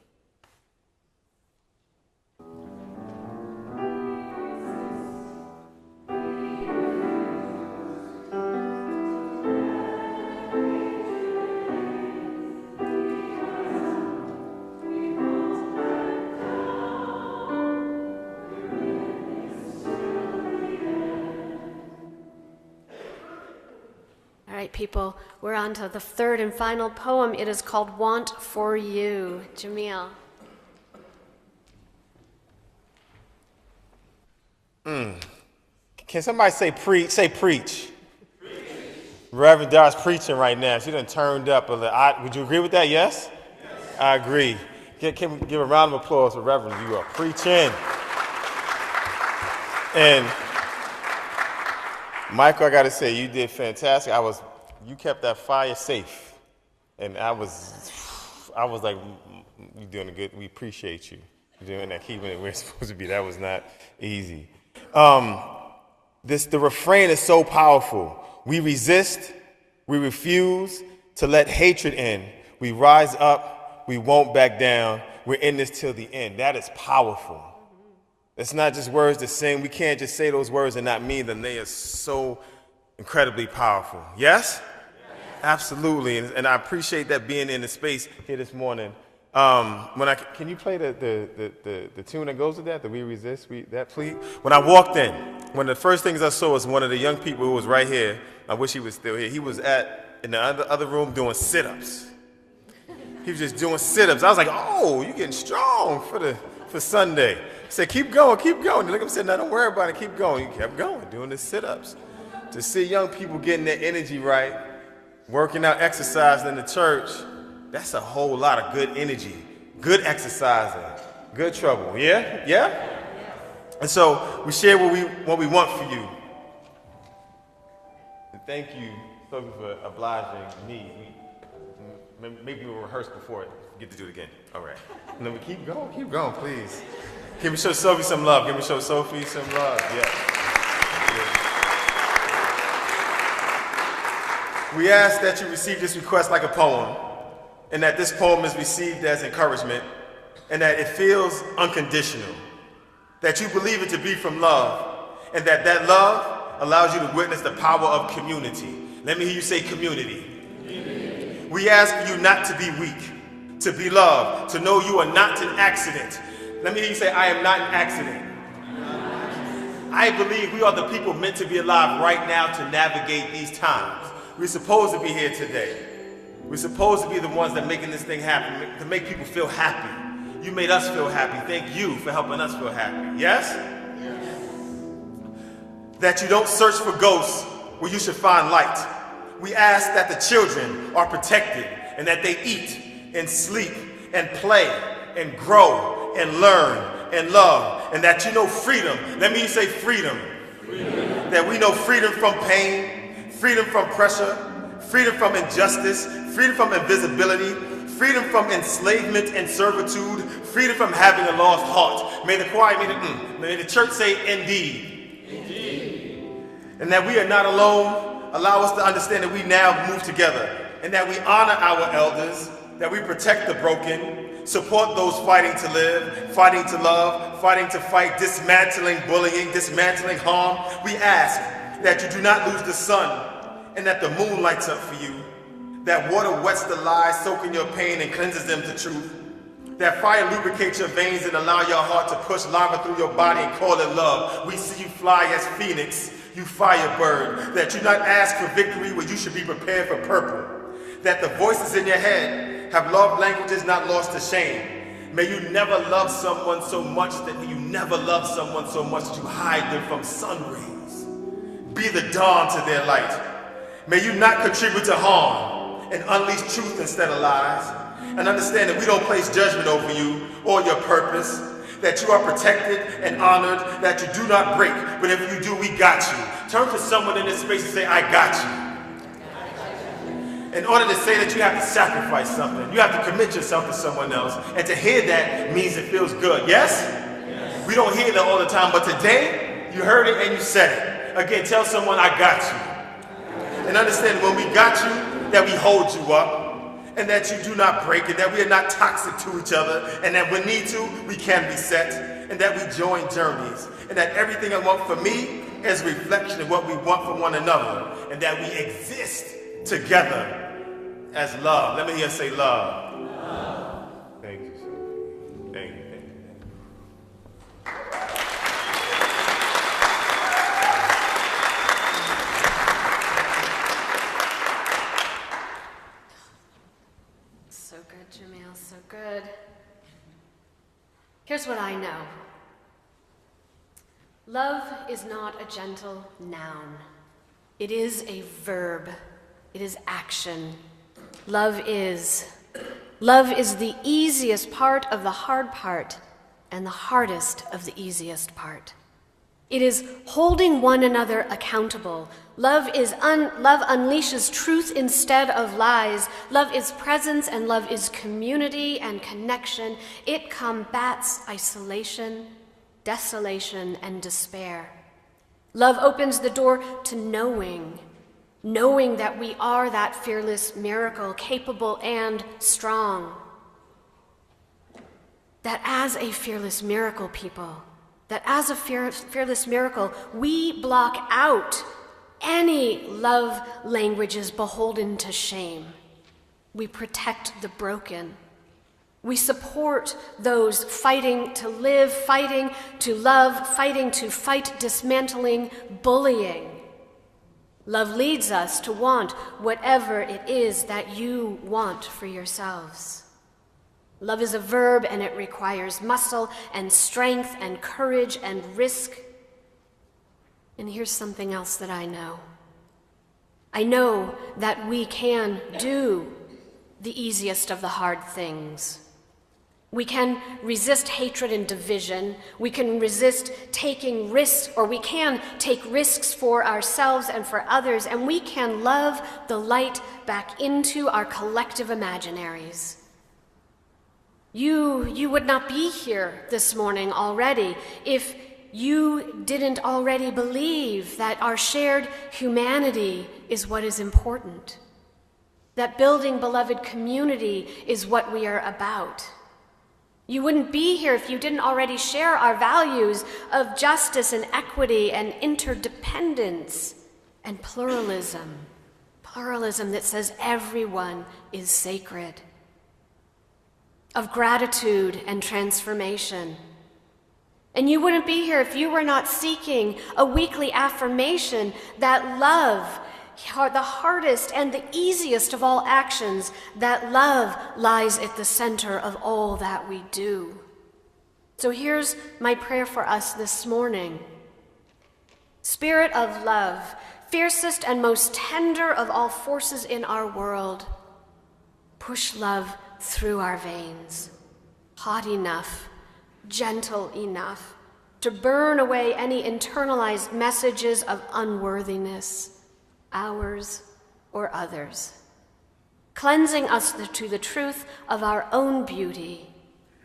All right, people, we're on to the third and final poem. It is called Want for You. Jamil. Can somebody say preach? Say preach. Reverend Dar's preaching right now. She done turned up a little. Would you agree with that? Yes? I agree. Can we give a round of applause for Reverend? You are preaching. And Michael, I got to say, you did fantastic. You kept that fire safe. And I was like, you're doing good. We appreciate you. You're doing that, keeping it where it's supposed to be. That was not easy. The refrain is so powerful. We resist, we refuse to let hatred in. We rise up, we won't back down. We're in this till the end. That is powerful. It's not just words to sing. We can't just say those words and not mean them. They are so incredibly powerful. Yes? Absolutely. And I appreciate that being in the space here this morning. Can you play the tune that goes with that? The We Resist, that please? When I walked in, one of the first things I saw was one of the young people who was right here. I wish he was still here. He was in the other room doing sit-ups. He was just doing sit-ups. I was like, oh, you're getting strong for Sunday. He said, keep going, keep going. Look at him said, no, don't worry about it, keep going. He kept going, doing the sit-ups. To see young people getting their energy right, working out, exercising in the church, that's a whole lot of good energy, good exercising, good trouble. Yeah? Yeah? And so we share what we want for you. And thank you, Sophie, for obliging me. Maybe we'll rehearse before it. Get to do it again. All right. And then we keep going, please. Can we show Sophie some love? Can we show Sophie some love? Yeah. We ask that you receive this request like a poem, and that this poem is received as encouragement, and that it feels unconditional, that you believe it to be from love, and that love allows you to witness the power of community. Let me hear you say community. We ask you not to be weak, to be loved, to know you are not an accident. Let me hear you say, I am not an accident. I believe we are the people meant to be alive right now to navigate these times. We're supposed to be here today. We're supposed to be the ones that are making this thing happen, to make people feel happy. You made us feel happy. Thank you for helping us feel happy. Yes? Yes. That you don't search for ghosts where you should find light. We ask that the children are protected and that they eat and sleep and play and grow and learn and love, and that you know freedom. Let me say freedom. Freedom. That we know freedom from pain, freedom from pressure, freedom from injustice, freedom from invisibility, freedom from enslavement and servitude, freedom from having a lost heart. May the choir, may the church say indeed. Indeed. And that we are not alone. Allow us to understand that we now move together, and that we honor our elders, that we protect the broken, support those fighting to live, fighting to love, fighting to fight, dismantling bullying, dismantling harm. We ask that you do not lose the sun and that the moon lights up for you, that water wets the lies, soaking your pain and cleanses them to truth, that fire lubricates your veins and allow your heart to push lava through your body and call it love. We see you fly as Phoenix, you firebird, that you not ask for victory where you should be prepared for purple, that the voices in your head have love languages not lost to shame. May you never love someone so much that you never love someone so much that you hide them from sun rays. Be the dawn to their light. May you not contribute to harm and unleash truth instead of lies. And understand that we don't place judgment over you or your purpose, that you are protected and honored, that you do not break, but if you do, we got you. Turn to someone in this space and say, I got you. In order to say that, you have to sacrifice something. You have to commit yourself to someone else. And to hear that means it feels good. Yes? Yes. We don't hear that all the time, but today, you heard it and you said it. Again, tell someone, I got you. And understand when we got you, that we hold you up, and that you do not break, and that we are not toxic to each other, and that when need to, we can be set, and that we join journeys, and that everything I want for me is a reflection of what we want for one another, and that we exist together as love. Let me hear you say love. Love. Thank you, sir. Thank you. So good, Jamil, so good. Here's what I know. Love is not a gentle noun. It is a verb. It is action. Love is the easiest part of the hard part and the hardest of the easiest part. It is holding one another accountable. Love unleashes truth instead of lies. Love is presence and love is community and connection. It combats isolation, desolation, and despair. Love opens the door to knowing that we are that fearless miracle, capable and strong. That as a fearless miracle, people, that as a fearless miracle, we block out any love languages beholden to shame. We protect the broken. We support those fighting to live, fighting to love, fighting to fight dismantling bullying. Love leads us to want whatever it is that you want for yourselves. Love is a verb, and it requires muscle and strength and courage and risk. And here's something else that I know. I know that we can do the easiest of the hard things. We can resist hatred and division. We can resist taking risks, or we can take risks for ourselves and for others, and we can love the light back into our collective imaginaries. You would not be here this morning already if you didn't already believe that our shared humanity is what is important, that building beloved community is what we are about. You wouldn't be here if you didn't already share our values of justice and equity and interdependence and pluralism. Pluralism that says everyone is sacred. Of gratitude and transformation. And you wouldn't be here if you were not seeking a weekly affirmation that love, the hardest and the easiest of all actions, that love lies at the center of all that we do. So here's my prayer for us this morning. Spirit of love, fiercest and most tender of all forces in our world, push love through our veins, hot enough, gentle enough to burn away any internalized messages of unworthiness, ours or others, cleansing us to the truth of our own beauty,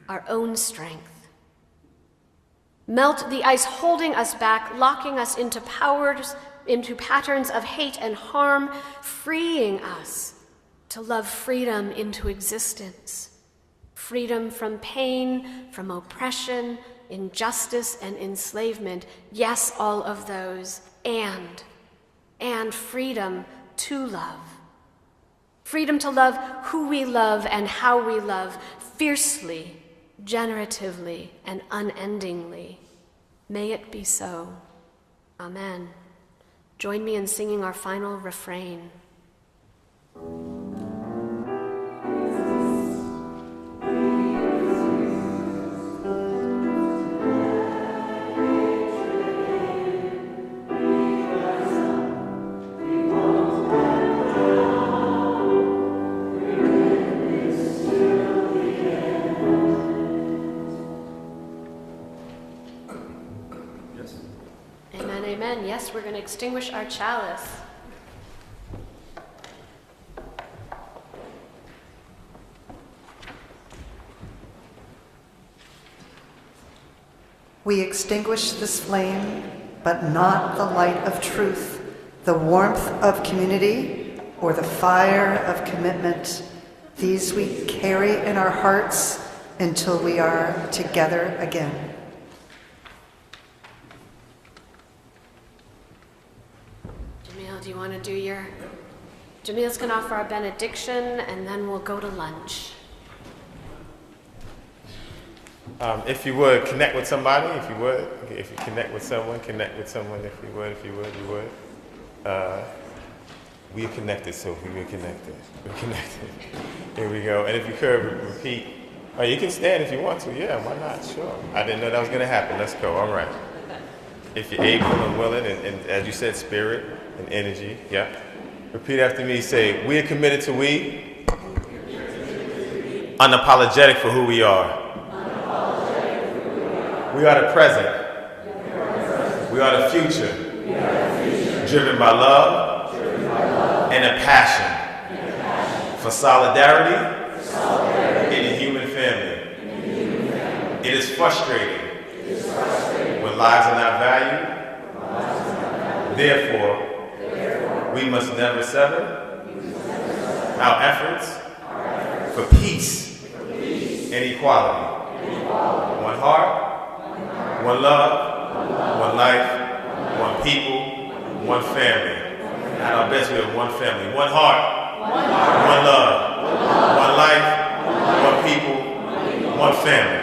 our own strength. Melt the ice holding us back, locking us into patterns of hate and harm, freeing us to love freedom into existence. Freedom from pain, from oppression, injustice, and enslavement. Yes, all of those. And freedom to love. Freedom to love who we love and how we love, fiercely, generatively, and unendingly. May it be so. Amen. Join me in singing our final refrain. Amen. Yes, we're going to extinguish our chalice. We extinguish this flame, but not the light of truth, the warmth of community, or the fire of commitment. These we carry in our hearts until we are together again. Do you want to do your... Jamil's going to offer our benediction, and then we'll go to lunch. If you would, connect with somebody, if you would. If you connect with someone, if you would. We are connected, Sophie, we're connected. We're connected. Here we go. And if you could, repeat. Oh, you can stand if you want to. Yeah, why not? Sure. I didn't know that was going to happen. Let's go. All right. If you're able and willing, and as you said, spirit and energy. Yeah. Repeat after me. Say, we are committed to we. Unapologetic for who we are. We are the present. We are the future. Driven by love and a passion for solidarity in the human family. It is frustrating when lives are not valued. Therefore, we must never sever our efforts for peace and equality. One heart, one love, one life, one people, one family. At our best, we have one family. One heart, one love, one life, one people, one family.